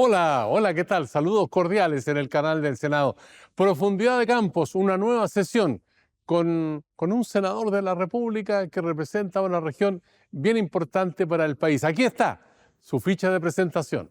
Hola, hola, ¿qué tal? Saludos cordiales en el canal del Senado. Profundidad de Campos, una nueva sesión con un senador de la República que representa una región bien importante para el país. Aquí está su ficha de presentación.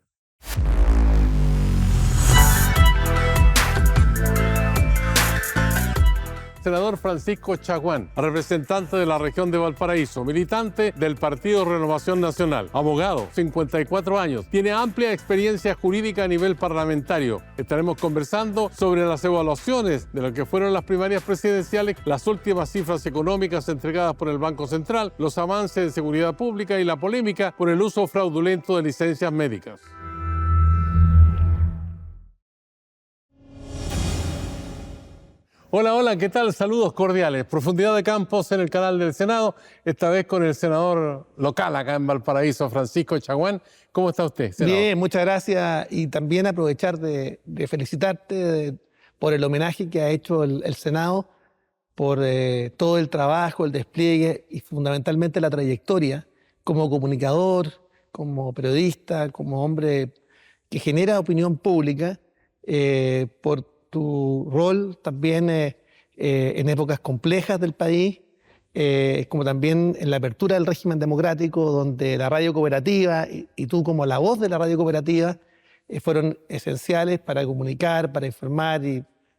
Senador Francisco Chaguán, representante de la región de Valparaíso, militante del Partido Renovación Nacional, abogado, 54 años, tiene amplia experiencia jurídica a nivel parlamentario. Estaremos conversando sobre las evaluaciones de lo que fueron las primarias presidenciales, las últimas cifras económicas entregadas por el Banco Central, los avances en seguridad pública y la polémica por el uso fraudulento de licencias médicas. Hola, hola, ¿qué tal? Saludos cordiales. Profundidad de Campos en el canal del Senado, esta vez con el senador local acá en Valparaíso, Francisco Chaguán. ¿Cómo está usted, senador? Bien, muchas gracias y también aprovechar de felicitarte por el homenaje que ha hecho el Senado, por todo el trabajo, el despliegue y fundamentalmente la trayectoria como comunicador, como periodista, como hombre que genera opinión pública, por tu rol también en épocas complejas del país, como también en la apertura del régimen democrático, donde la radio cooperativa y tú como la voz de la radio cooperativa fueron esenciales para comunicar, para informar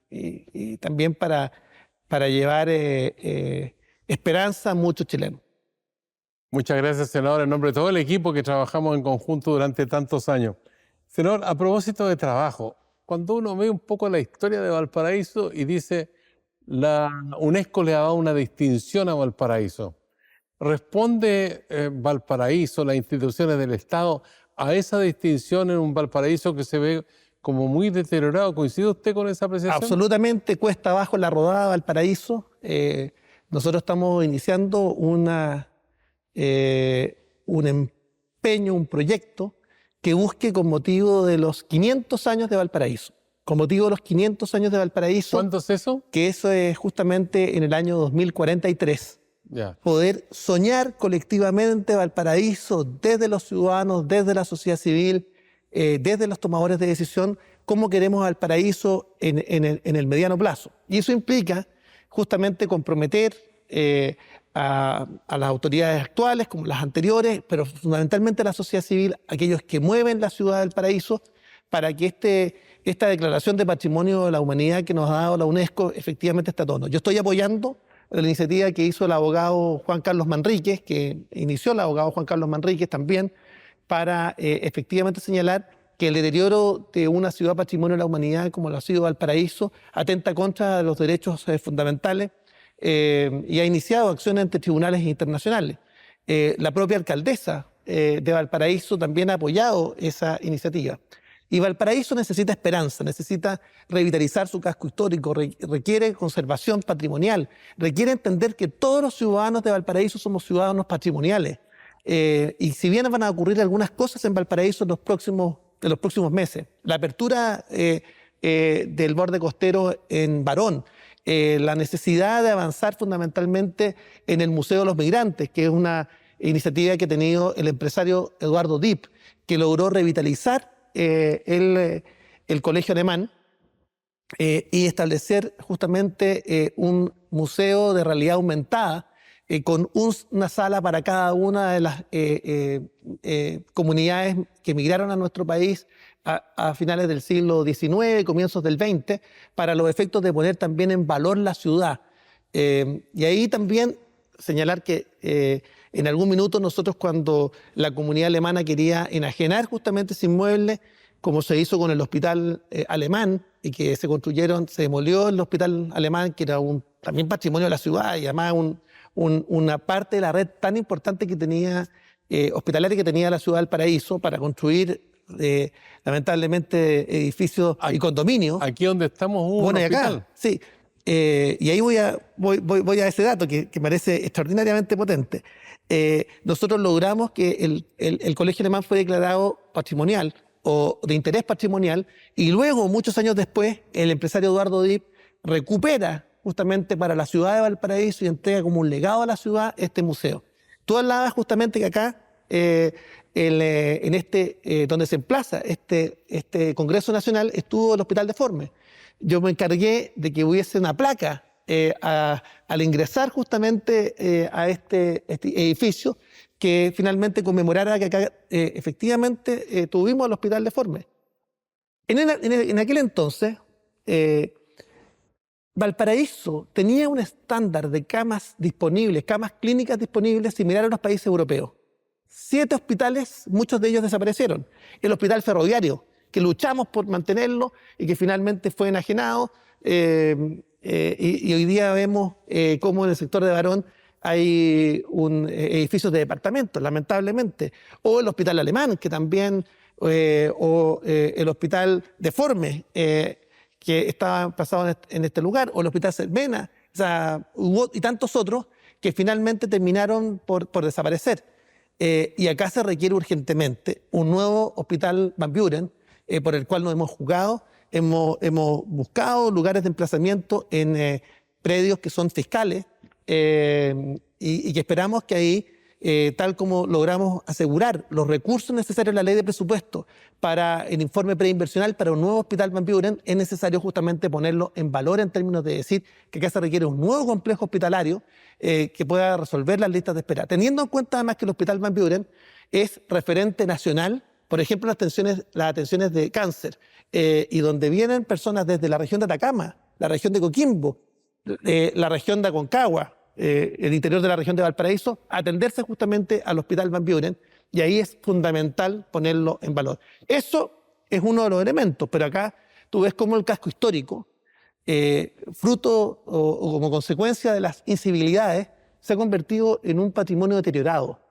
y también para llevar esperanza a muchos chilenos. Muchas gracias, senador, en nombre de todo el equipo que trabajamos en conjunto durante tantos años. Senador, a propósito de trabajo, cuando uno ve un poco la historia de Valparaíso y dice la UNESCO le ha dado una distinción a Valparaíso, ¿responde Valparaíso, las instituciones del Estado, a esa distinción en un Valparaíso que se ve como muy deteriorado? ¿Coincide usted con esa apreciación? Absolutamente, cuesta abajo la rodada Valparaíso. Nosotros estamos iniciando un empeño, un proyecto que busque con motivo de los 500 años de Valparaíso. Con motivo de los 500 años de Valparaíso. ¿Cuánto es eso? Que eso es justamente en el año 2043. Ya. Poder soñar colectivamente Valparaíso desde los ciudadanos, desde la sociedad civil, desde los tomadores de decisión, cómo queremos Valparaíso en el mediano plazo. Y eso implica justamente comprometer a las autoridades actuales como las anteriores, pero fundamentalmente a la sociedad civil, aquellos que mueven la ciudad del paraíso, para que esta declaración de patrimonio de la humanidad que nos ha dado la UNESCO efectivamente esté a tono. Yo estoy apoyando la iniciativa que hizo el abogado Juan Carlos Manríquez, que inició el abogado Juan Carlos Manríquez también, para efectivamente señalar que el deterioro de una ciudad patrimonio de la humanidad como lo ha sido Valparaíso atenta contra los derechos fundamentales y ha iniciado acciones ante tribunales internacionales. La propia alcaldesa de Valparaíso también ha apoyado esa iniciativa. Y Valparaíso necesita esperanza, necesita revitalizar su casco histórico, requiere conservación patrimonial, requiere entender que todos los ciudadanos de Valparaíso somos ciudadanos patrimoniales. Y si bien van a ocurrir algunas cosas en Valparaíso en los próximos meses, la apertura del borde costero en Barón, la necesidad de avanzar fundamentalmente en el Museo de los Migrantes, que es una iniciativa que ha tenido el empresario Eduardo Dipp, que logró revitalizar el colegio alemán y establecer justamente un museo de realidad aumentada con una sala para cada una de las comunidades que emigraron a nuestro país a finales del siglo XIX, comienzos del XX, para los efectos de poner también en valor la ciudad. Y ahí también señalar que en algún minuto nosotros, cuando la comunidad alemana quería enajenar justamente ese inmueble, como se hizo con el hospital alemán, y que se demolió el hospital alemán, que era también patrimonio de la ciudad, y además una parte de la red tan importante que tenía, hospitalaria que tenía la ciudad del Paraíso, para construir lamentablemente edificios y condominios. Aquí donde estamos hubo un hospital. Acá, sí. Y ahí voy a ese dato que me parece extraordinariamente potente. Nosotros logramos que el colegio alemán fue declarado patrimonial o de interés patrimonial, y luego, muchos años después, el empresario Eduardo Dipp recupera justamente para la ciudad de Valparaíso y entrega como un legado a la ciudad este museo. Tú hablabas justamente que acá donde se emplaza este Congreso Nacional, estuvo el Hospital Deforme. Yo me encargué de que hubiese una placa al ingresar justamente a este edificio que finalmente conmemorara que acá efectivamente tuvimos el Hospital Deforme. En aquel entonces, Valparaíso tenía un estándar de camas disponibles, camas clínicas disponibles similar a los países europeos. 7 hospitales, muchos de ellos desaparecieron. El hospital ferroviario, que luchamos por mantenerlo y que finalmente fue enajenado. Y hoy día vemos cómo en el sector de Barón hay edificios de departamentos, lamentablemente. O el hospital alemán, que también, el hospital Deforme, que estaba pasado en este lugar, o el hospital Cervena, o sea, y tantos otros que finalmente terminaron por desaparecer. Y acá se requiere urgentemente un nuevo hospital Van Buren, por el cual nos hemos jugado. Hemos buscado lugares de emplazamiento en predios que son fiscales y que esperamos que ahí, tal como logramos asegurar los recursos necesarios en la ley de presupuesto para el informe preinversional para un nuevo hospital Van Buren, es necesario justamente ponerlo en valor en términos de decir que acá se requiere un nuevo complejo hospitalario que pueda resolver las listas de espera. Teniendo en cuenta además que el hospital Van Buren es referente nacional, por ejemplo, las atenciones de cáncer, y donde vienen personas desde la región de Atacama, la región de Coquimbo, la región de Aconcagua, el interior de la región de Valparaíso, a atenderse justamente al Hospital Van Buren, y ahí es fundamental ponerlo en valor. Eso es uno de los elementos, pero acá tú ves cómo el casco histórico, fruto o como consecuencia de las incivilidades, se ha convertido en un patrimonio deteriorado.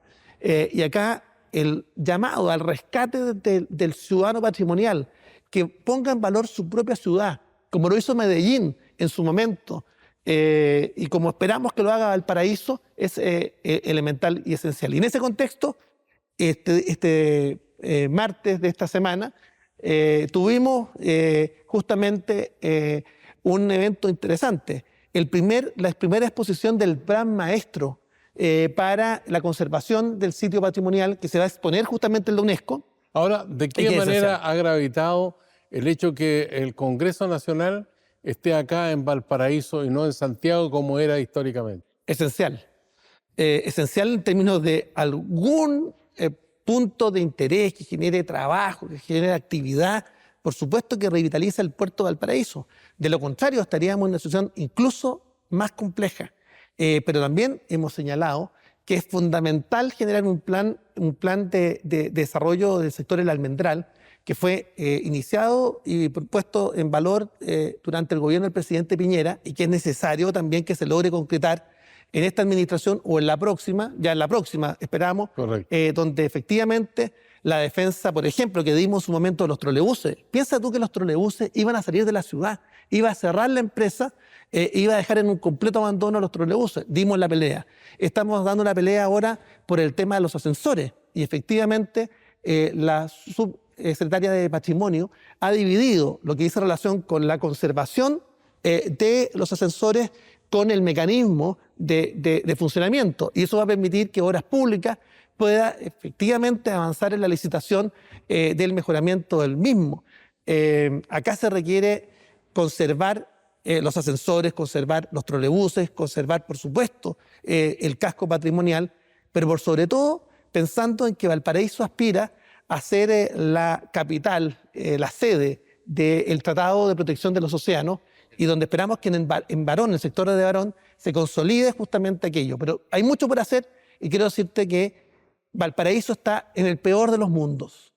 Y acá el llamado al rescate del ciudadano patrimonial, que ponga en valor su propia ciudad, como lo hizo Medellín en su momento, y como esperamos que lo haga Valparaíso, es elemental y esencial. Y en ese contexto, martes de esta semana, tuvimos justamente un evento interesante, la primera exposición del Plan Maestro para la conservación del sitio patrimonial, que se va a exponer justamente en la UNESCO. Ahora, ¿de qué manera ha gravitado el hecho que el Congreso Nacional esté acá en Valparaíso y no en Santiago como era históricamente? Esencial. Esencial en términos de algún punto de interés que genere trabajo, que genere actividad, por supuesto que revitaliza el puerto de Valparaíso. De lo contrario, estaríamos en una situación incluso más compleja. Pero también hemos señalado que es fundamental generar un plan de desarrollo del sector del almendral, que fue iniciado y puesto en valor durante el gobierno del presidente Piñera, y que es necesario también que se logre concretar en esta administración o en la próxima, ya en la próxima esperamos, donde efectivamente la defensa, por ejemplo, que dimos en su momento de los trolebuses. Piensa tú que los trolebuses iban a salir de la ciudad, iba a cerrar la empresa, iba a dejar en un completo abandono a los trolebuses. Dimos la pelea. Estamos dando la pelea ahora por el tema de los ascensores, y efectivamente la subsecretaria de Patrimonio ha dividido lo que dice relación con la conservación de los ascensores con el mecanismo de funcionamiento, y eso va a permitir que Obras Públicas pueda efectivamente avanzar en la licitación del mejoramiento del mismo. Acá se requiere conservar los ascensores, conservar los trolebuses, conservar, por supuesto, el casco patrimonial, pero por sobre todo pensando en que Valparaíso aspira a ser la capital, la sede del Tratado de Protección de los Océanos, y donde esperamos que en Barón, en el sector de Barón, se consolide justamente aquello. Pero hay mucho por hacer, y quiero decirte que Valparaíso está en el peor de los mundos.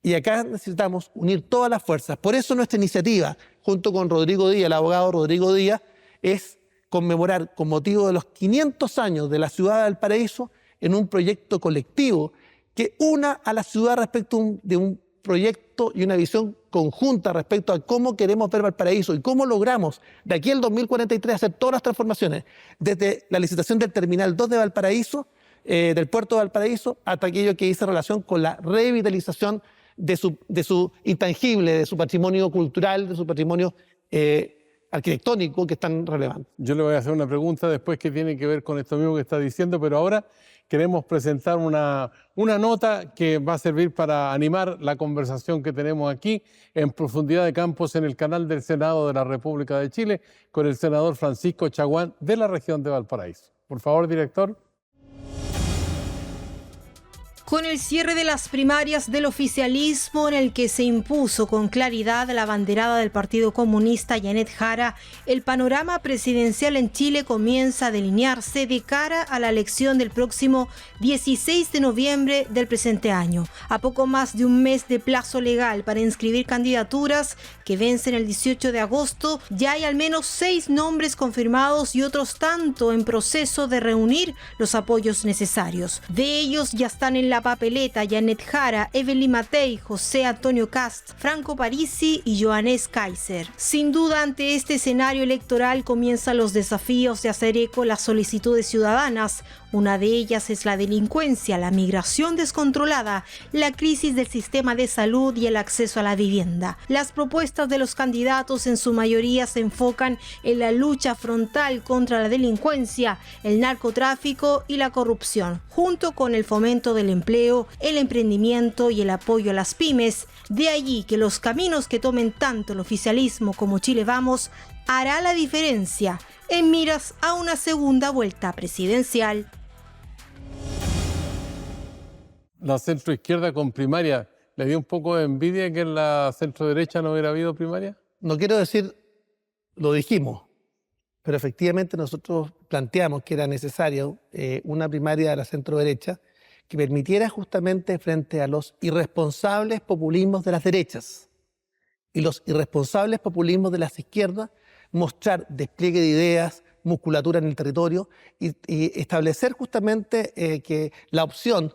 Y acá necesitamos unir todas las fuerzas. Por eso nuestra iniciativa, junto con Rodrigo Díaz, el abogado Rodrigo Díaz, es conmemorar con motivo de los 500 años de la ciudad de Valparaíso en un proyecto colectivo que una a la ciudad respecto de un proyecto y una visión conjunta respecto a cómo queremos ver Valparaíso y cómo logramos de aquí al 2043 hacer todas las transformaciones, desde la licitación del Terminal 2 de Valparaíso, del puerto de Valparaíso, hasta aquello que dice relación con la revitalización de su intangible, de su patrimonio cultural, de su patrimonio arquitectónico que es tan relevante. Yo le voy a hacer una pregunta después que tiene que ver con esto mismo que está diciendo, pero ahora queremos presentar una nota que va a servir para animar la conversación que tenemos aquí en Profundidad de Campos en el canal del Senado de la República de Chile con el senador Francisco Chaguán de la región de Valparaíso. Por favor, director. Con el cierre de las primarias del oficialismo en el que se impuso con claridad la abanderada del Partido Comunista Janet Jara, el panorama presidencial en Chile comienza a delinearse de cara a la elección del próximo 16 de noviembre del presente año. A poco más de un mes de plazo legal para inscribir candidaturas que vencen el 18 de agosto, ya hay al menos 6 nombres confirmados y otros tanto en proceso de reunir los apoyos necesarios. De ellos ya están en la papeleta Janet Jara, Evelyn Matei, José Antonio Kast, Franco Parisi y Johannes Kaiser. Sin duda, ante este escenario electoral comienzan los desafíos de hacer eco las solicitudes ciudadanas. Una de ellas es la delincuencia, la migración descontrolada, la crisis del sistema de salud y el acceso a la vivienda. Las propuestas de los candidatos en su mayoría se enfocan en la lucha frontal contra la delincuencia, el narcotráfico y la corrupción, junto con el fomento del empleo, el emprendimiento y el apoyo a las pymes. De allí que los caminos que tomen tanto el oficialismo como Chile Vamos hará la diferencia en miras a una segunda vuelta presidencial. La centroizquierda con primaria, ¿le dio un poco de envidia que en la centroderecha no hubiera habido primaria? No quiero decir, lo dijimos, pero efectivamente nosotros planteamos que era necesario una primaria de la centroderecha que permitiera justamente frente a los irresponsables populismos de las derechas y los irresponsables populismos de las izquierdas mostrar despliegue de ideas, musculatura en el territorio y establecer justamente que la opción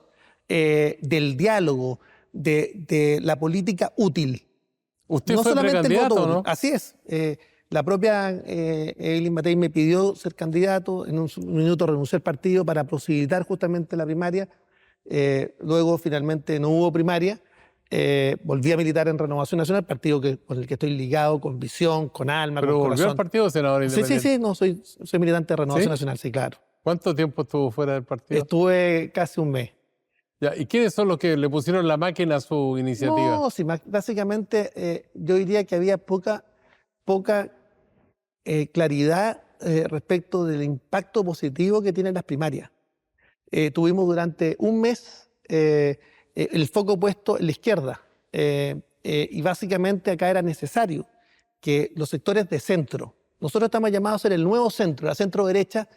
del diálogo, de la política útil. ¿Usted no fue solamente el precandidato, voto útil. no? Así es. La propia Evelyn Matei me pidió ser candidato, en un minuto renuncié al partido para posibilitar justamente la primaria. Luego finalmente no hubo primaria. Volví a militar en Renovación Nacional, partido con el que estoy ligado, con visión, con alma, Pero con volvió corazón. al partido, senador independiente. Sí, no, soy militante de Renovación ¿Sí? Nacional, sí, claro. ¿Cuánto tiempo estuvo fuera del partido? Estuve casi un mes. Ya, ¿y quiénes son los que le pusieron la máquina a su iniciativa? No, sí, básicamente yo diría que había poca claridad respecto del impacto positivo que tienen las primarias. Tuvimos durante un mes el foco puesto en la izquierda y básicamente acá era necesario que los sectores de centro, nosotros estamos llamados a ser el nuevo centro, la centro derecha,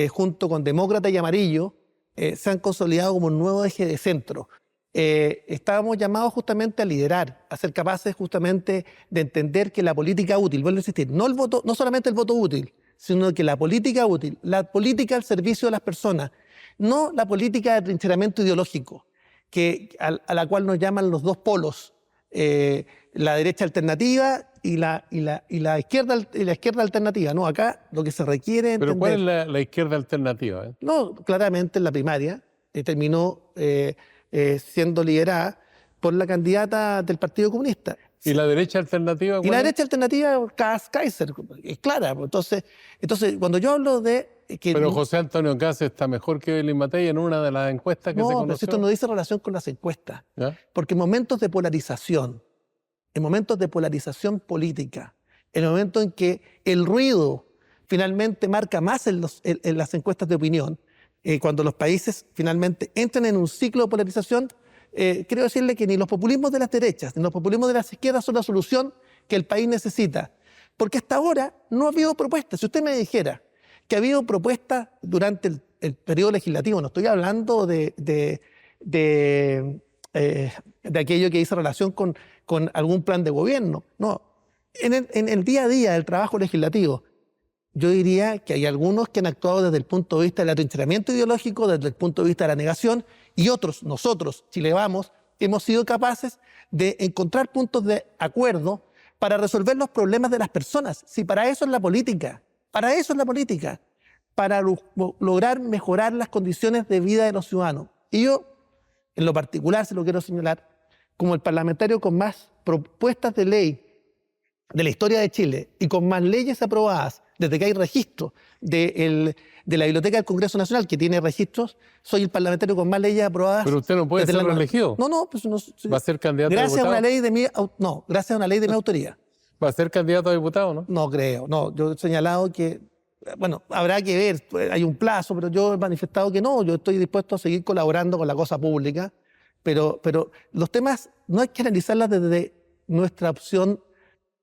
junto con demócrata y amarillo, se han consolidado como un nuevo eje de centro. Estábamos llamados justamente a liderar, a ser capaces justamente de entender que la política útil, vuelvo a insistir, no solamente el voto útil, sino que la política útil, la política al servicio de las personas, no la política de trincheramiento ideológico, a la cual nos llaman los dos polos, la derecha alternativa y la izquierda alternativa. No, acá lo que se requiere ¿Pero entender, cuál es la izquierda alternativa? No, claramente en la primaria terminó siendo liderada por la candidata del Partido Comunista. ¿Y la derecha alternativa? Y la derecha alternativa, Kaiser, es clara. Entonces, cuando yo hablo de que... Pero José Antonio Kast está mejor que Evelyn Matei en una de las encuestas que se No, pero conoció. esto no dice relación con las encuestas. ¿Ya? Porque en momentos de polarización política, en el momento en que el ruido finalmente marca más en las encuestas de opinión, cuando los países finalmente entran en un ciclo de polarización, quiero decirle que ni los populismos de las derechas ni los populismos de las izquierdas son la solución que el país necesita. Porque hasta ahora no ha habido propuestas. Si usted me dijera que ha habido propuestas durante el periodo legislativo, no estoy hablando de aquello que hizo relación con algún plan de gobierno. No, en el día a día del trabajo legislativo, yo diría que hay algunos que han actuado desde el punto de vista del atrincheramiento ideológico, desde el punto de vista de la negación, y otros, nosotros, Chile Vamos, hemos sido capaces de encontrar puntos de acuerdo para resolver los problemas de las personas. Si para eso es la política, para lograr mejorar las condiciones de vida de los ciudadanos. Y yo, en lo particular, se lo quiero señalar, como el parlamentario con más propuestas de ley de la historia de Chile y con más leyes aprobadas desde que hay registro de la Biblioteca del Congreso Nacional, que tiene registros, soy el parlamentario con más leyes aprobadas. Pero usted no puede ser reelegido. No, pues no. ¿Va a ser candidato a diputado? Gracias a una ley de mi autoría. ¿Va a ser candidato a diputado, no? No creo, no. Yo he señalado que, bueno, habrá que ver, hay un plazo, pero yo he manifestado que no, yo estoy dispuesto a seguir colaborando con la cosa pública, pero los temas no hay que analizarlas desde nuestra opción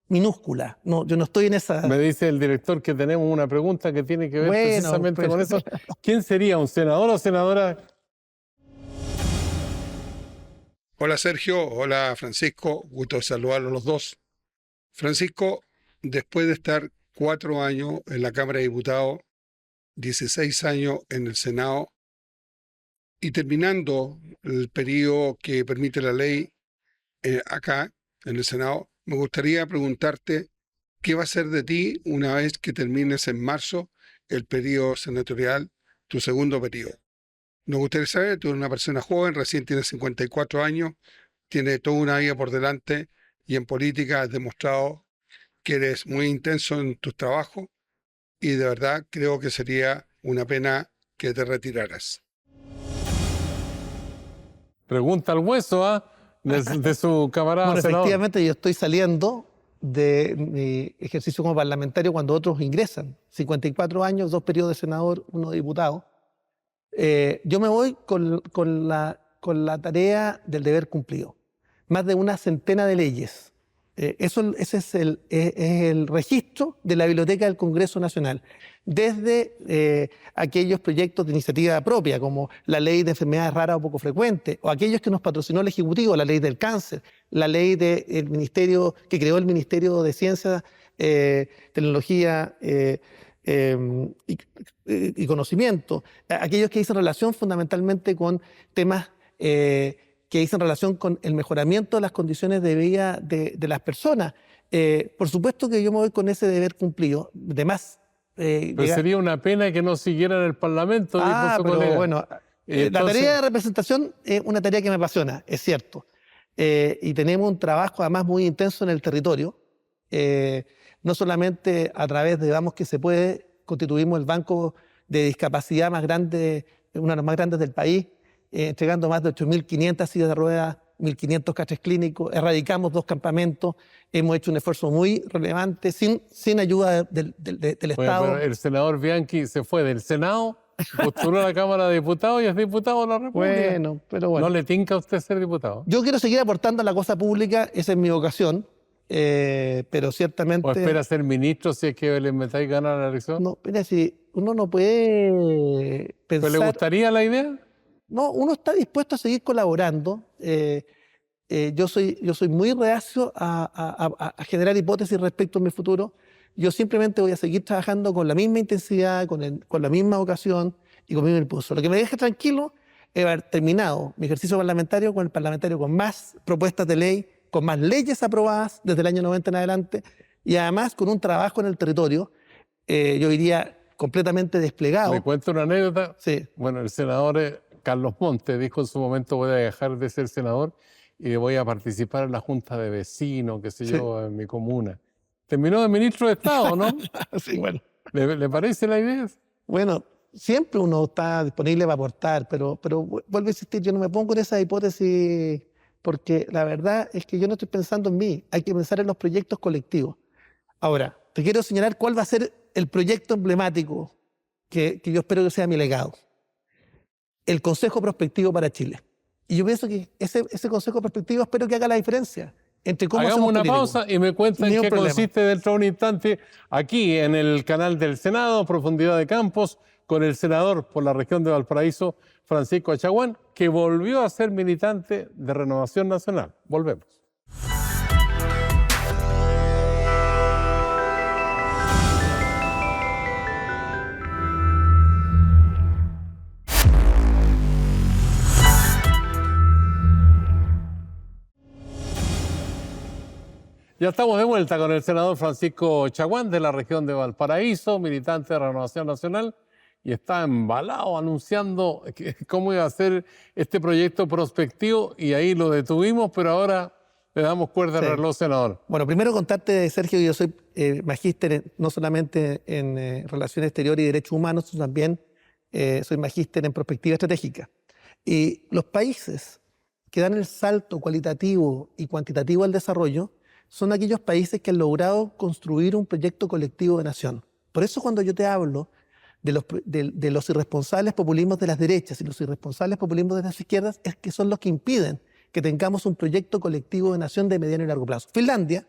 minúscula. No, yo no estoy en esa... Me dice el director que tenemos una pregunta que tiene que ver precisamente con eso. ¿Quién sería, un senador o senadora? Hola Sergio, hola Francisco, gusto de saludarlos los dos. Francisco, después de estar 4 años en la Cámara de Diputados, 16 años en el Senado y terminando el periodo que permite la ley acá en el Senado, me gustaría preguntarte qué va a ser de ti una vez que termines en marzo el periodo senatorial, tu segundo periodo. Nos gustaría saber, tú eres una persona joven, recién tienes 54 años, tienes toda una vida por delante y en política has demostrado que eres muy intenso en tus trabajos y de verdad creo que sería una pena que te retiraras. Pregunta al hueso, ¿ah? De su camarada Bueno, senador. efectivamente yo estoy saliendo de mi ejercicio como parlamentario cuando otros ingresan. 54 años, 2 periodos de senador, 1 de diputado. Yo me voy con la tarea del deber cumplido. Más de una centena de leyes. Ese es el registro de la Biblioteca del Congreso Nacional. Desde aquellos proyectos de iniciativa propia, como la ley de enfermedades raras o poco frecuentes, o aquellos que nos patrocinó el Ejecutivo, la ley del cáncer, la ley del ministerio, que creó el Ministerio de Ciencia, Tecnología y Conocimiento, aquellos que dicen relación fundamentalmente con temas que dicen relación con el mejoramiento de las condiciones de vida de las personas. Por supuesto que yo me voy con ese deber cumplido. Además, pero sería una pena que no siguiera en el Parlamento. Pero bueno, entonces... la tarea de representación es una tarea que me apasiona, es cierto. Y tenemos un trabajo además muy intenso en el territorio. No solamente a través de Vamos que se puede, constituimos el banco de discapacidad más grande, uno de los más grandes del país, entregando más de 8.500 sillas de ruedas, 1.500 catres clínicos, erradicamos 2 campamentos, hemos hecho un esfuerzo muy relevante, sin ayuda del Estado. Pero el senador Bianchi se fue del Senado, postuló a la Cámara de Diputados y es diputado de la República. Pero bueno. ¿No le tinca a usted ser diputado? Yo quiero seguir aportando a la cosa pública, esa es mi vocación, pero ciertamente... ¿O espera ser ministro si es que le metáis ganas a la elección? No, mira, si uno no puede pensar... ¿Pero le gustaría la idea? No, uno está dispuesto a seguir colaborando. Yo soy muy reacio a generar hipótesis respecto a mi futuro. Yo simplemente voy a seguir trabajando con la misma intensidad, con la misma vocación y con el mismo impulso. Lo que me deja tranquilo es haber terminado mi ejercicio parlamentario con el parlamentario con más propuestas de ley, con más leyes aprobadas desde el año 90 en adelante y además con un trabajo en el territorio, yo diría completamente desplegado. ¿Me cuento una anécdota? Sí. Bueno, el senador Carlos Montes dijo en su momento: voy a dejar de ser senador y voy a participar en la junta de vecinos, qué sé yo, en mi comuna. Terminó de ministro de Estado, ¿no? Sí, bueno. ¿Le parece la idea? Bueno, siempre uno está disponible para aportar, pero vuelvo a insistir, yo no me pongo en esa hipótesis porque la verdad es que yo no estoy pensando en mí, hay que pensar en los proyectos colectivos. Ahora, te quiero señalar cuál va a ser el proyecto emblemático que yo espero que sea mi legado. El Consejo Prospectivo para Chile. Y yo pienso que ese Consejo Prospectivo espero que haga la diferencia entre cómo hagamos una políticos. pausa y me cuentan en qué consiste dentro de un instante aquí en el canal del Senado, Profundidad de Campos, con el senador por la región de Valparaíso, Francisco Achaguán, que volvió a ser militante de Renovación Nacional. Volvemos. Ya estamos de vuelta con el senador Francisco Achaguán de la región de Valparaíso, militante de Renovación Nacional, y está embalado anunciando cómo iba a ser este proyecto prospectivo y ahí lo detuvimos, pero ahora le damos cuerda al reloj, senador. Bueno, primero contarte, Sergio, que yo soy magíster no solamente en Relaciones Exteriores y Derechos Humanos, sino también soy magíster en Perspectiva Estratégica. Y los países que dan el salto cualitativo y cuantitativo al desarrollo son aquellos países que han logrado construir un proyecto colectivo de nación. Por eso cuando yo te hablo de los irresponsables populismos de las derechas y los irresponsables populismos de las izquierdas, es que son los que impiden que tengamos un proyecto colectivo de nación de mediano y largo plazo. Finlandia,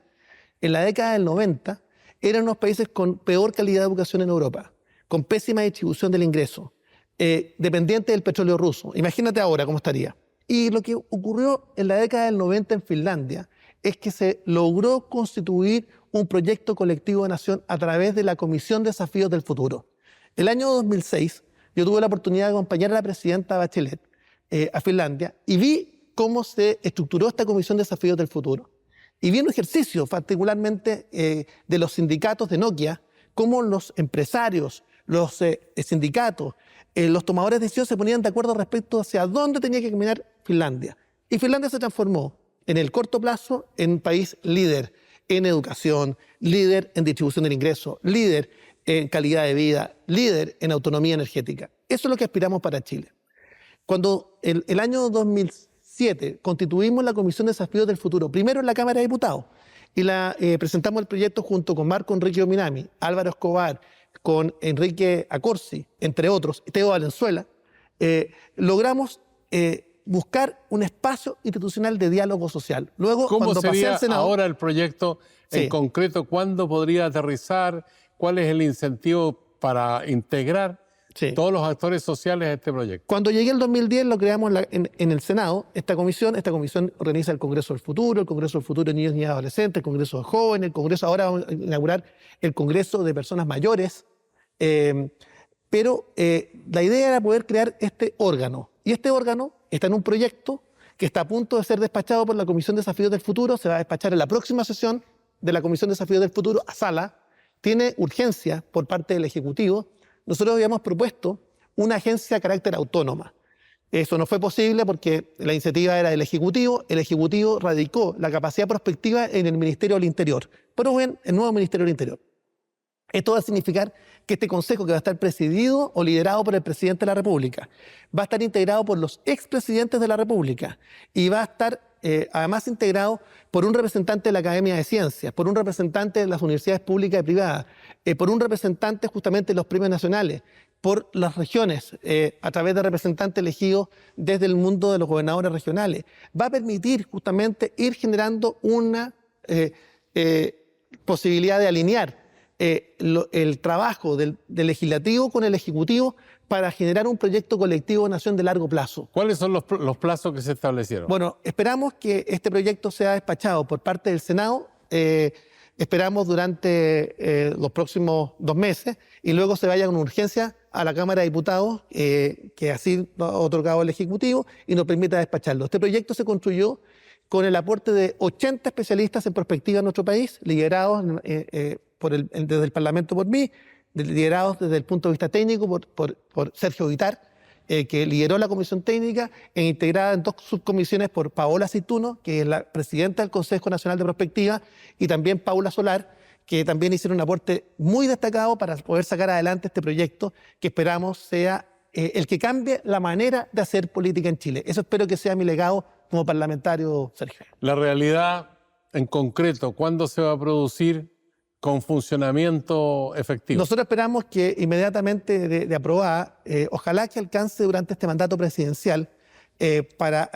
en la década del 90, era uno de los países con peor calidad de educación en Europa, con pésima distribución del ingreso, dependiente del petróleo ruso. Imagínate ahora cómo estaría. Y lo que ocurrió en la década del 90 en Finlandia es que se logró constituir un proyecto colectivo de nación a través de la Comisión de Desafíos del Futuro. El año 2006, yo tuve la oportunidad de acompañar a la presidenta Bachelet a Finlandia y vi cómo se estructuró esta Comisión de Desafíos del Futuro. Y vi un ejercicio particularmente de los sindicatos de Nokia, cómo los empresarios, los sindicatos, los tomadores de decisiones se ponían de acuerdo respecto hacia dónde tenía que caminar Finlandia. Y Finlandia se transformó en el corto plazo en un país líder en educación, líder en distribución del ingreso, líder en calidad de vida, líder en autonomía energética. Eso es lo que aspiramos para Chile. Cuando el año 2007 constituimos la Comisión de Desafíos del Futuro, primero en la Cámara de Diputados, y presentamos el proyecto junto con Marco Enrique Ominami, Álvaro Escobar, con Enrique Acorsi, entre otros, Teo Valenzuela, logramos buscar un espacio institucional de diálogo social. Luego, ¿cómo cuando sería pasé al Senado, ahora el proyecto en concreto? ¿Cuándo podría aterrizar? ¿Cuál es el incentivo para integrar todos los actores sociales a este proyecto? Cuando llegué el 2010 lo creamos en el Senado, esta comisión organiza el Congreso del Futuro, el Congreso del Futuro de Niños y Adolescentes, el Congreso de Jóvenes, el Congreso, ahora vamos a inaugurar el Congreso de Personas Mayores, pero la idea era poder crear este órgano, y este órgano está en un proyecto que está a punto de ser despachado por la Comisión de Desafíos del Futuro, se va a despachar en la próxima sesión de la Comisión de Desafíos del Futuro a sala, tiene urgencia por parte del Ejecutivo. Nosotros habíamos propuesto una agencia de carácter autónoma. Eso no fue posible porque la iniciativa era del Ejecutivo. El Ejecutivo radicó la capacidad prospectiva en el Ministerio del Interior, pero en el nuevo Ministerio del Interior. Esto va a significar que este consejo, que va a estar presidido o liderado por el presidente de la República, va a estar integrado por los expresidentes de la República y va a estar además integrado por un representante de la Academia de Ciencias, por un representante de las universidades públicas y privadas, por un representante justamente de los premios nacionales, por las regiones, a través de representantes elegidos desde el mundo de los gobernadores regionales. Va a permitir justamente ir generando una posibilidad de alinear el trabajo del legislativo con el ejecutivo para generar un proyecto colectivo de nación de largo plazo. ¿Cuáles son los plazos que se establecieron? Bueno, esperamos que este proyecto sea despachado por parte del Senado, esperamos durante los próximos 2 meses, y luego se vaya con urgencia a la Cámara de Diputados, que así lo ha otorgado el Ejecutivo, y nos permita despacharlo. Este proyecto se construyó con el aporte de 80 especialistas en perspectiva en nuestro país, liderados desde el Parlamento por mí, liderados desde el punto de vista técnico por Sergio Guitar, que lideró la Comisión Técnica, e integrada en 2 subcomisiones por Paola Cituno, que es la presidenta del Consejo Nacional de Perspectiva, y también Paula Solar, que también hicieron un aporte muy destacado para poder sacar adelante este proyecto que esperamos sea el que cambie la manera de hacer política en Chile. Eso espero que sea mi legado como parlamentario, Sergio. La realidad en concreto, ¿cuándo se va a producir con funcionamiento efectivo? Nosotros esperamos que inmediatamente de aprobada, ojalá que alcance durante este mandato presidencial para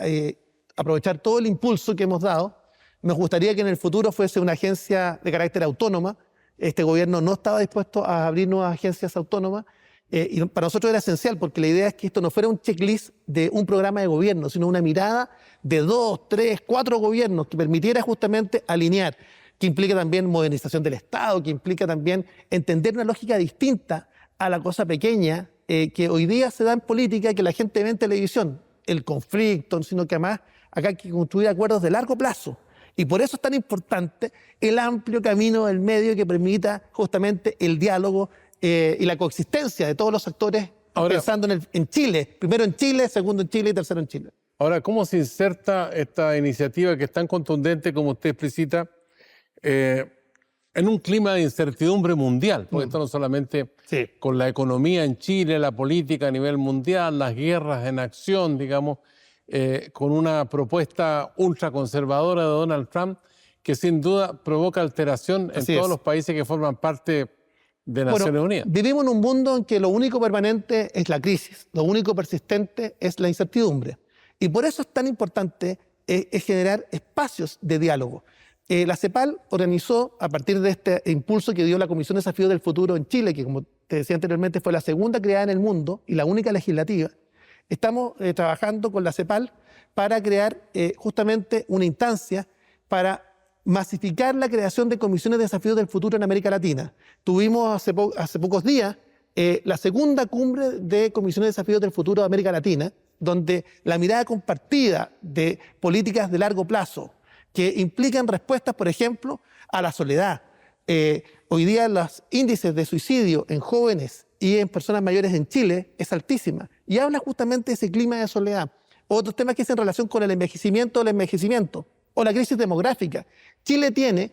aprovechar todo el impulso que hemos dado. Nos gustaría que en el futuro fuese una agencia de carácter autónoma. Este gobierno no estaba dispuesto a abrir nuevas agencias autónomas y para nosotros era esencial porque la idea es que esto no fuera un checklist de un programa de gobierno, sino una mirada de 2, 3, 4 gobiernos que permitiera justamente alinear, que implica también modernización del Estado, que implica también entender una lógica distinta a la cosa pequeña que hoy día se da en política y que la gente ve en televisión, el conflicto, sino que además acá hay que construir acuerdos de largo plazo. Y por eso es tan importante el amplio camino del medio que permita justamente el diálogo y la coexistencia de todos los actores, ahora, pensando en Chile, primero en Chile, segundo en Chile y tercero en Chile. Ahora, ¿cómo se inserta esta iniciativa que es tan contundente como usted explicita en un clima de incertidumbre mundial? Porque esto no solamente Sí. con la economía en Chile, la política a nivel mundial, las guerras en acción, digamos, con una propuesta ultraconservadora de Donald Trump que sin duda provoca alteración en Así todos es. los países que forman parte de Naciones Unidas. Vivimos en un mundo en que lo único permanente es la crisis, lo único persistente es la incertidumbre. Y por eso es tan importante es generar espacios de diálogo. La CEPAL organizó, a partir de este impulso que dio la Comisión de Desafíos del Futuro en Chile, que como te decía anteriormente fue la segunda creada en el mundo y la única legislativa, estamos trabajando con la CEPAL para crear justamente una instancia para masificar la creación de comisiones de desafíos del futuro en América Latina. Tuvimos hace pocos días la segunda cumbre de comisiones de desafíos del futuro de América Latina, donde la mirada compartida de políticas de largo plazo que implican respuestas, por ejemplo, a la soledad. Hoy día los índices de suicidio en jóvenes y en personas mayores en Chile es altísima y habla justamente de ese clima de soledad. Otros temas que es en relación con el envejecimiento o la crisis demográfica. Chile tiene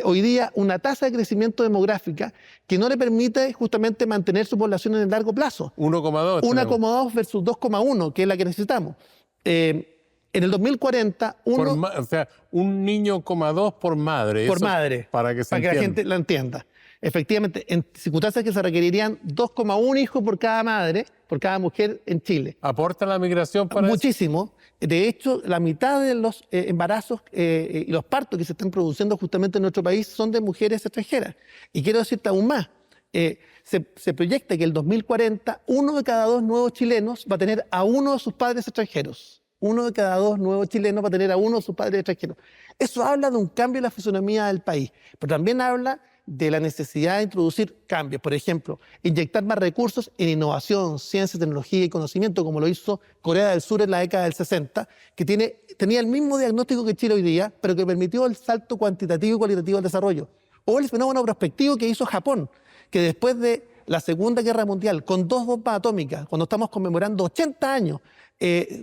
hoy día una tasa de crecimiento demográfica que no le permite justamente mantener su población en el largo plazo. 1,2. 1,2 versus 2,1, que es la que necesitamos. En el 2040, O sea, un niño, 2 por madre. por Eso madre, Para que la gente lo entienda. Efectivamente, en circunstancias que se requerirían 2,1 hijos por cada madre, por cada mujer en Chile. ¿Aporta la migración para eso? Muchísimo. De hecho, la mitad de los embarazos y los partos que se están produciendo justamente en nuestro país son de mujeres extranjeras. Y quiero decirte aún más. Se proyecta que el 2040, 1 de cada 2 nuevos chilenos va a tener a uno de sus padres extranjeros. 1 de cada 2 nuevos chilenos va a tener a uno de sus padres extranjeros. Eso habla de un cambio en la fisonomía del país, pero también habla de la necesidad de introducir cambios. Por ejemplo, inyectar más recursos en innovación, ciencia, tecnología y conocimiento, como lo hizo Corea del Sur en la década del 60, que tenía el mismo diagnóstico que Chile hoy día, pero que permitió el salto cuantitativo y cualitativo del desarrollo. O el fenómeno prospectivo que hizo Japón, que después de la Segunda Guerra Mundial, con 2 bombas atómicas, cuando estamos conmemorando 80 años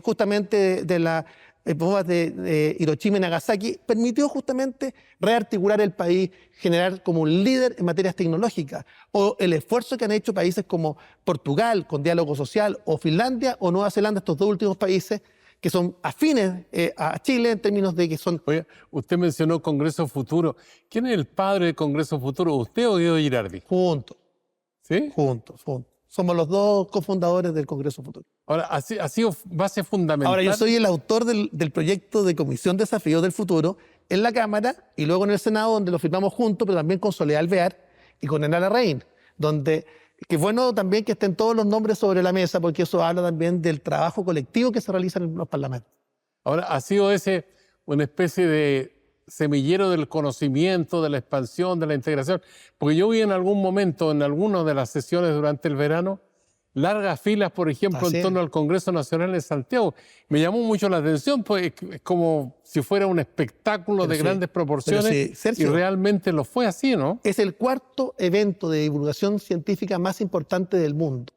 justamente de las bombas de Hiroshima y Nagasaki, permitió justamente rearticular el país, generar como un líder en materias tecnológicas, o el esfuerzo que han hecho países como Portugal con diálogo social, o Finlandia o Nueva Zelanda, estos 2 últimos países que son afines a Chile en términos de que son... Oye, usted mencionó Congreso Futuro. ¿Quién es el padre del Congreso Futuro? ¿Usted o Guido Girardi? Juntos. ¿Sí? Juntos. Somos los 2 cofundadores del Congreso Futuro. Ahora, ha sido base fundamental. Ahora, yo soy el autor del proyecto de Comisión de Desafíos del Futuro en la Cámara y luego en el Senado, donde lo firmamos juntos, pero también con Soledad Alvear y con Enara Rein, donde, que es bueno también que estén todos los nombres sobre la mesa, porque eso habla también del trabajo colectivo que se realiza en los parlamentos. Ahora, ha sido ese una especie de semillero del conocimiento, de la expansión, de la integración. Porque yo vi en algún momento, en algunas de las sesiones durante el verano, largas filas, por ejemplo, en torno al Congreso Nacional de Santiago. Me llamó mucho la atención, pues es como si fuera un espectáculo de grandes proporciones, Sergio, y realmente lo fue así, ¿no? Es el 4º evento de divulgación científica más importante del mundo.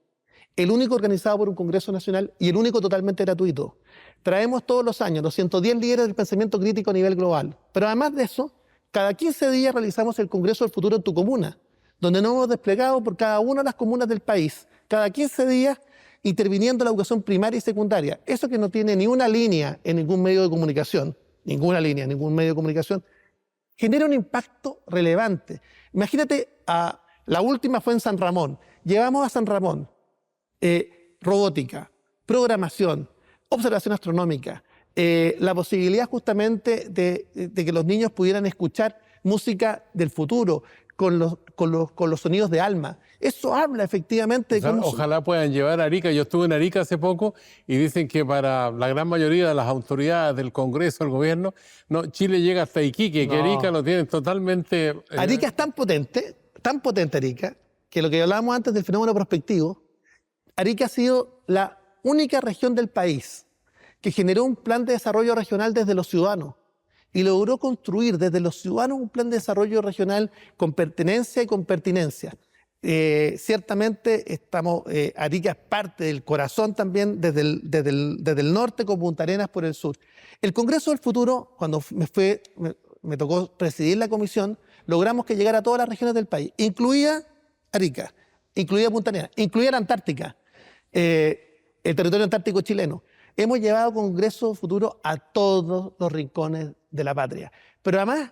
El único organizado por un Congreso Nacional y el único totalmente gratuito. Traemos todos los años los 110 líderes del pensamiento crítico a nivel global. Pero además de eso, cada 15 días realizamos el Congreso del Futuro en tu comuna, donde nos hemos desplegado por cada una de las comunas del país, cada 15 días interviniendo en la educación primaria y secundaria. Eso que no tiene ni una línea en ningún medio de comunicación, genera un impacto relevante. Imagínate, la última fue en San Ramón. Llevamos a San Ramón robótica, programación, observación astronómica, la posibilidad justamente de que los niños pudieran escuchar música del futuro con los sonidos de alma. Eso habla efectivamente de cómo... Ojalá puedan llevar a Arica. Yo estuve en Arica hace poco y dicen que para la gran mayoría de las autoridades del Congreso, del gobierno, no, Chile llega hasta Iquique, que Arica lo tienen totalmente... Arica es tan potente Arica, que lo que hablábamos antes del fenómeno prospectivo, Arica ha sido la única región del país que generó un plan de desarrollo regional desde los ciudadanos y logró construir desde los ciudadanos un plan de desarrollo regional con pertenencia y con pertinencia. Ciertamente Arica es parte del corazón también desde el norte con Punta Arenas por el sur. El Congreso del Futuro, cuando me tocó presidir la comisión, logramos que llegara a todas las regiones del país, incluía Arica, incluía Punta Arenas, incluía la Antártica, el territorio antártico chileno. Hemos llevado Congreso Futuro a todos los rincones de la patria. Pero además,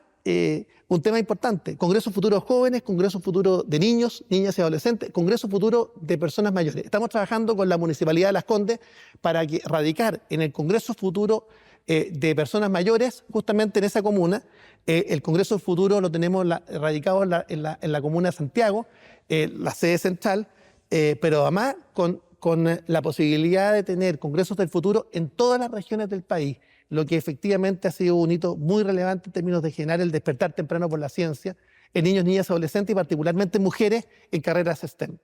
un tema importante, Congreso Futuro de jóvenes, Congreso Futuro de niños, niñas y adolescentes, Congreso Futuro de personas mayores. Estamos trabajando con la Municipalidad de Las Condes para radicar en el Congreso Futuro de personas mayores, justamente en esa comuna. El Congreso Futuro lo tenemos radicado en la comuna de Santiago, la sede central, pero además con la posibilidad de tener congresos del futuro en todas las regiones del país, lo que efectivamente ha sido un hito muy relevante en términos de generar el despertar temprano por la ciencia en niños, niñas, adolescentes y particularmente mujeres en carreras STEM.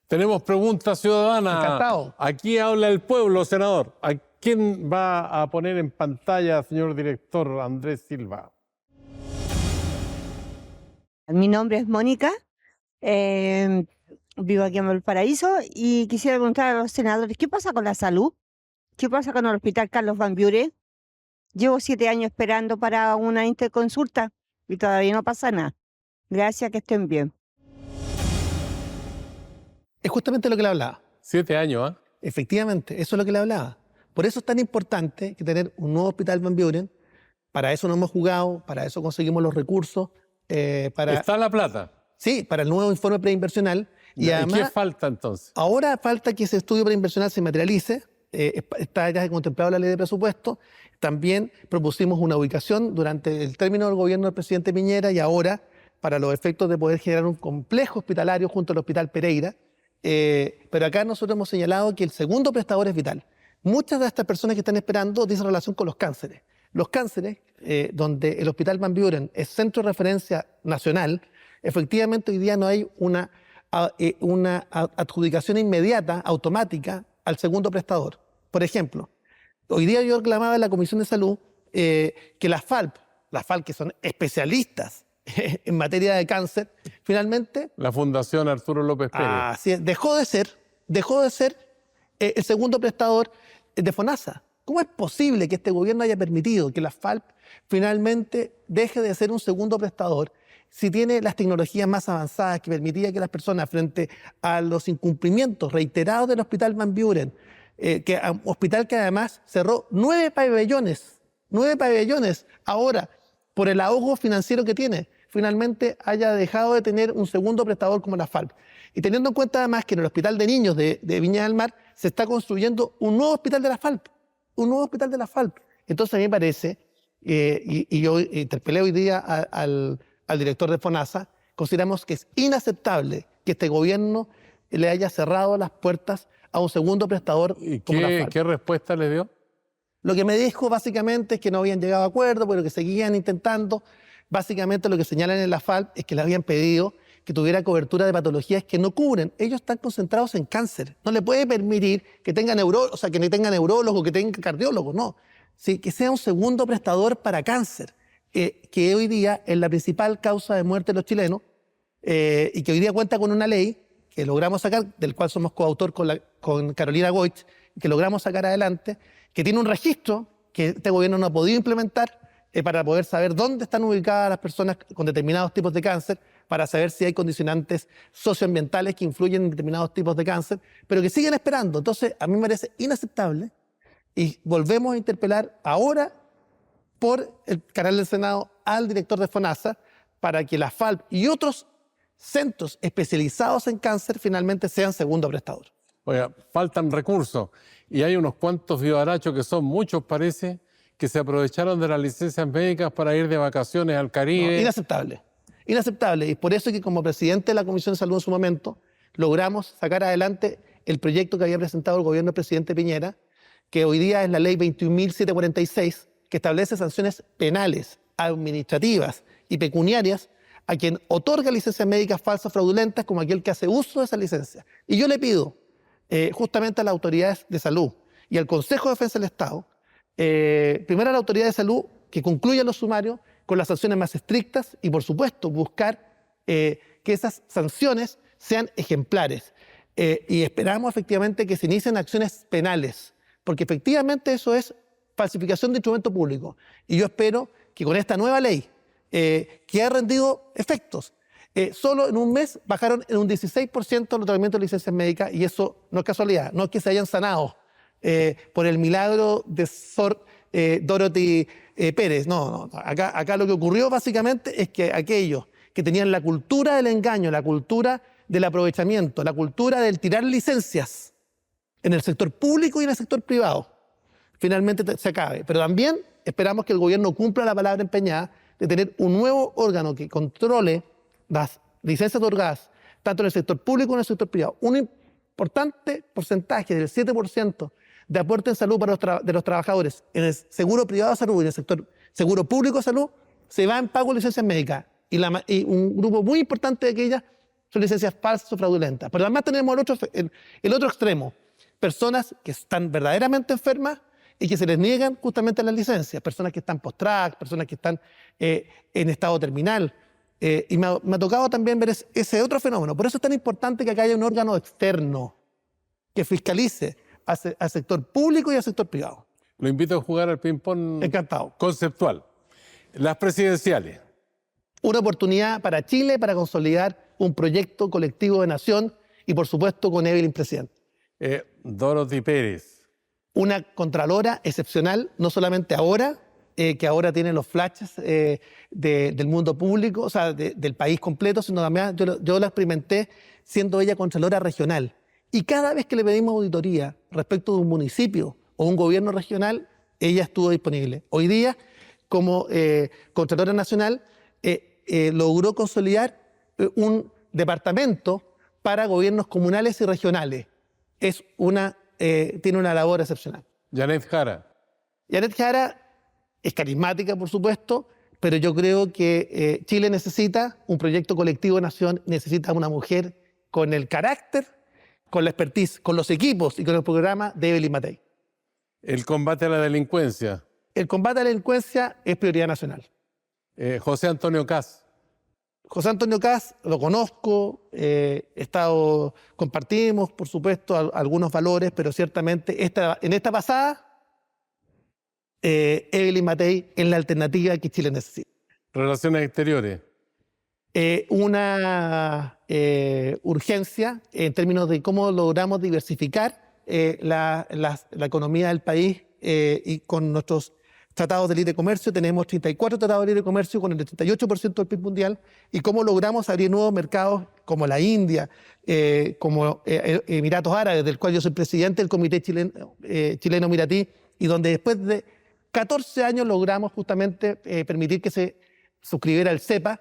Tenemos preguntas ciudadanas. Encantado. Aquí habla el pueblo, senador. ¿A quién va a poner en pantalla, señor director Andrés Silva? Mi nombre es Mónica, vivo aquí en Valparaíso y quisiera preguntar a los senadores, ¿qué pasa con la salud? ¿Qué pasa con el Hospital Carlos Van Buren? Llevo 7 años esperando para una interconsulta y todavía no pasa nada. Gracias, que estén bien. Es justamente lo que le hablaba. 7 años, ¿ah? Efectivamente, eso es lo que le hablaba. Por eso es tan importante que tener un nuevo Hospital Van Buren. Para eso nos hemos jugado, para eso conseguimos los recursos. ¿Está la plata? Sí, para el nuevo informe preinversional. ¿Y qué falta entonces? Ahora falta que ese estudio preinversional se materialice. Está ya contemplado en la ley de presupuesto. También propusimos una ubicación durante el término del gobierno del presidente Piñera y ahora para los efectos de poder generar un complejo hospitalario junto al Hospital Pereira. Pero acá nosotros hemos señalado que el segundo prestador es vital. Muchas de estas personas que están esperando tienen relación con los cánceres. Los cánceres, donde el Hospital Van Buren es centro de referencia nacional, efectivamente hoy día no hay una adjudicación inmediata, automática, al segundo prestador. Por ejemplo, hoy día yo reclamaba en la Comisión de Salud que las FALP, que son especialistas en materia de cáncer, finalmente... La Fundación Arturo López Pérez. Así es, dejó de ser el segundo prestador de FONASA. ¿Cómo es posible que este gobierno haya permitido que la FALP finalmente deje de ser un segundo prestador si tiene las tecnologías más avanzadas que permitía que las personas, frente a los incumplimientos reiterados del Hospital Van Buren, hospital que además cerró 9 pabellones ahora por el ahogo financiero que tiene, finalmente haya dejado de tener un segundo prestador como la FALP? Y teniendo en cuenta además que en el Hospital de Niños de Viña del Mar se está construyendo un nuevo hospital de la FALP. Entonces a mí me parece, y yo interpelé hoy día al director de FONASA, consideramos que es inaceptable que este gobierno le haya cerrado las puertas a un segundo prestador como la FALP. ¿Qué respuesta le dio? Lo que me dijo básicamente es que no habían llegado a acuerdo, pero que seguían intentando. Básicamente lo que señalan en la FALP es que le habían pedido que tuviera cobertura de patologías que no cubren. Ellos están concentrados en cáncer. No le puede permitir que tenga que no tenga neurólogos, que tenga cardiólogos, no. Sí, que sea un segundo prestador para cáncer, que hoy día es la principal causa de muerte de los chilenos y que hoy día cuenta con una ley que logramos sacar, del cual somos coautor con Carolina Goich, que logramos sacar adelante, que tiene un registro que este gobierno no ha podido implementar para poder saber dónde están ubicadas las personas con determinados tipos de cáncer, para saber si hay condicionantes socioambientales que influyen en determinados tipos de cáncer, pero que siguen esperando. Entonces, a mí me parece inaceptable y volvemos a interpelar ahora por el canal del Senado al director de FONASA para que la FALP y otros centros especializados en cáncer finalmente sean segundo prestador. Oiga, faltan recursos y hay unos cuantos vivarachos, que son muchos parece, que se aprovecharon de las licencias médicas para ir de vacaciones al Caribe. No, inaceptable. Inaceptable. Y por eso es que como presidente de la Comisión de Salud en su momento logramos sacar adelante el proyecto que había presentado el gobierno del presidente Piñera, que hoy día es la ley 21.746, que establece sanciones penales, administrativas y pecuniarias a quien otorga licencias médicas falsas fraudulentas como aquel que hace uso de esa licencia. Y yo le pido justamente a las autoridades de salud y al Consejo de Defensa del Estado, primero a la autoridad de salud que concluya los sumarios con las sanciones más estrictas y, por supuesto, buscar que esas sanciones sean ejemplares. Y esperamos efectivamente que se inicien acciones penales, porque efectivamente eso es falsificación de instrumento público. Y yo espero que con esta nueva ley, que ha rendido efectos, solo en un mes bajaron en un 16% los tratamientos de licencias médicas, y eso no es casualidad, no es que se hayan sanado por el milagro de Sor Dorothy Pérez. No. Acá lo que ocurrió básicamente es que aquellos que tenían la cultura del engaño, la cultura del aprovechamiento, la cultura del tirar licencias en el sector público y en el sector privado, finalmente se acabe. Pero también esperamos que el gobierno cumpla la palabra empeñada de tener un nuevo órgano que controle las licencias otorgadas tanto en el sector público como en el sector privado. Un importante porcentaje del 7% de aporte en salud de los trabajadores en el seguro privado de salud y en el sector seguro público de salud se va en pago de licencias médicas. Y un grupo muy importante de aquellas son licencias falsas o fraudulentas. Pero además tenemos el otro extremo, personas que están verdaderamente enfermas y que se les niegan justamente las licencias, personas que están postradas, personas que están en estado terminal. Y me ha tocado también ver ese otro fenómeno. Por eso es tan importante que acá haya un órgano externo que fiscalice al sector público y al sector privado. Lo invito a jugar al ping-pong. Encantado. Conceptual. Las presidenciales. Una oportunidad para Chile para consolidar un proyecto colectivo de nación y, por supuesto, con Evelyn presidente. Dorothy Pérez. Una contralora excepcional, no solamente ahora, que ahora tiene los flashes del mundo público, o sea, del país completo, sino también yo la experimenté siendo ella contralora regional. Y cada vez que le pedimos auditoría respecto de un municipio o un gobierno regional, ella estuvo disponible. Hoy día, como contralora nacional, logró consolidar un departamento para gobiernos comunales y regionales. Tiene una labor excepcional. Janet Jara. Janet Jara es carismática, por supuesto, pero yo creo que Chile necesita un proyecto colectivo de nación, necesita una mujer con el carácter, con la expertise, con los equipos y con el programa de Evelyn Matei. El combate a la delincuencia. El combate a la delincuencia es prioridad nacional. José Antonio Kast. José Antonio Kast lo conozco, compartimos, por supuesto, algunos valores, pero ciertamente en esta pasada, Evelyn Matei es la alternativa que Chile necesita. Relaciones exteriores. Una urgencia en términos de cómo logramos diversificar la economía del país y con nuestros tratados de libre comercio. Tenemos 34 tratados de libre comercio con el 38% del PIB mundial, y cómo logramos abrir nuevos mercados como la India, como Emiratos Árabes, del cual yo soy presidente del Comité Chileno-Emiratí, y donde después de 14 años logramos justamente permitir que se suscribiera el CEPA,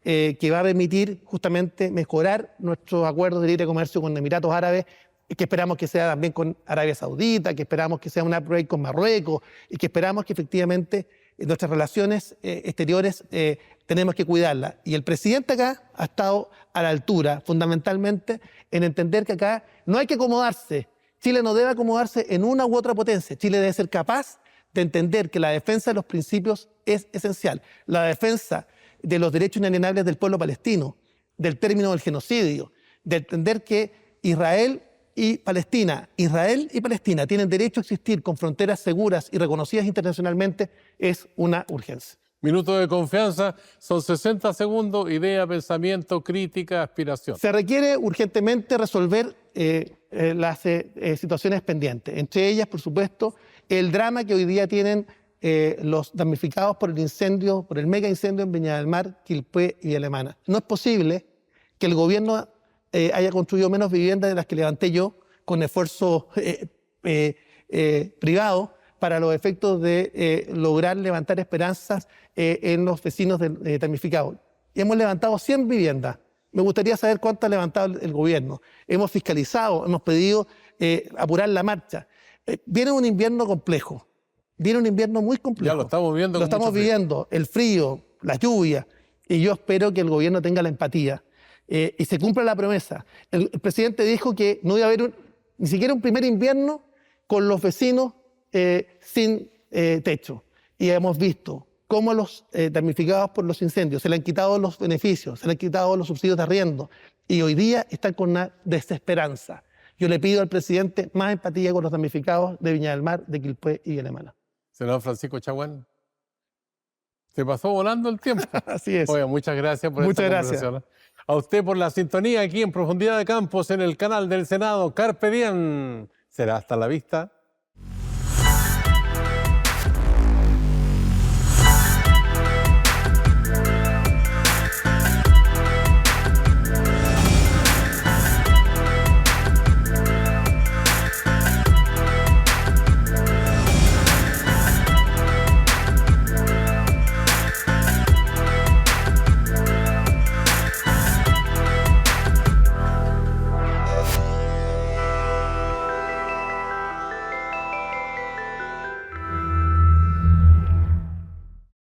que va a permitir justamente mejorar nuestros acuerdos de libre comercio con Emiratos Árabes, que esperamos que sea también con Arabia Saudita, que esperamos que sea un upgrade con Marruecos, y que esperamos que efectivamente nuestras relaciones exteriores tenemos que cuidarlas. Y el presidente acá ha estado a la altura, fundamentalmente, en entender que acá no hay que acomodarse. Chile no debe acomodarse en una u otra potencia. Chile debe ser capaz de entender que la defensa de los principios es esencial. La defensa de los derechos inalienables del pueblo palestino, del término del genocidio, de entender que Israel y Palestina tienen derecho a existir con fronteras seguras y reconocidas internacionalmente, es una urgencia. Minuto de confianza, son 60 segundos, idea, pensamiento, crítica, aspiración. Se requiere urgentemente resolver las situaciones pendientes, entre ellas, por supuesto, el drama que hoy día tienen los damnificados por el mega incendio en Viña del Mar, Quilpué y Alemana. No es posible que el gobierno haya construido menos viviendas de las que levanté yo con esfuerzo privado para los efectos de lograr levantar esperanzas en los vecinos damnificados. Y hemos levantado 100 viviendas. Me gustaría saber cuántas ha levantado el gobierno. Hemos fiscalizado, hemos pedido apurar la marcha. Viene un invierno complejo. Viene un invierno muy complejo. Ya lo estamos viendo. Lo estamos viviendo, el frío, las lluvias, y yo espero que el gobierno tenga la empatía y se cumpla la promesa. El presidente dijo que no iba a haber ni siquiera un primer invierno con los vecinos sin techo. Y hemos visto cómo a los damnificados por los incendios se le han quitado los beneficios, se le han quitado los subsidios de arriendo y hoy día están con una desesperanza. Yo le pido al presidente más empatía con los damnificados de Viña del Mar, de Quilpué y de Alemana. Senador Francisco Chaguán, se pasó volando el tiempo. Así es. Oiga, muchas gracias por Muchas esta gracias. conversación. A usted por la sintonía aquí en Profundidad de Campos en el canal del Senado. Carpe diem. Será hasta la vista.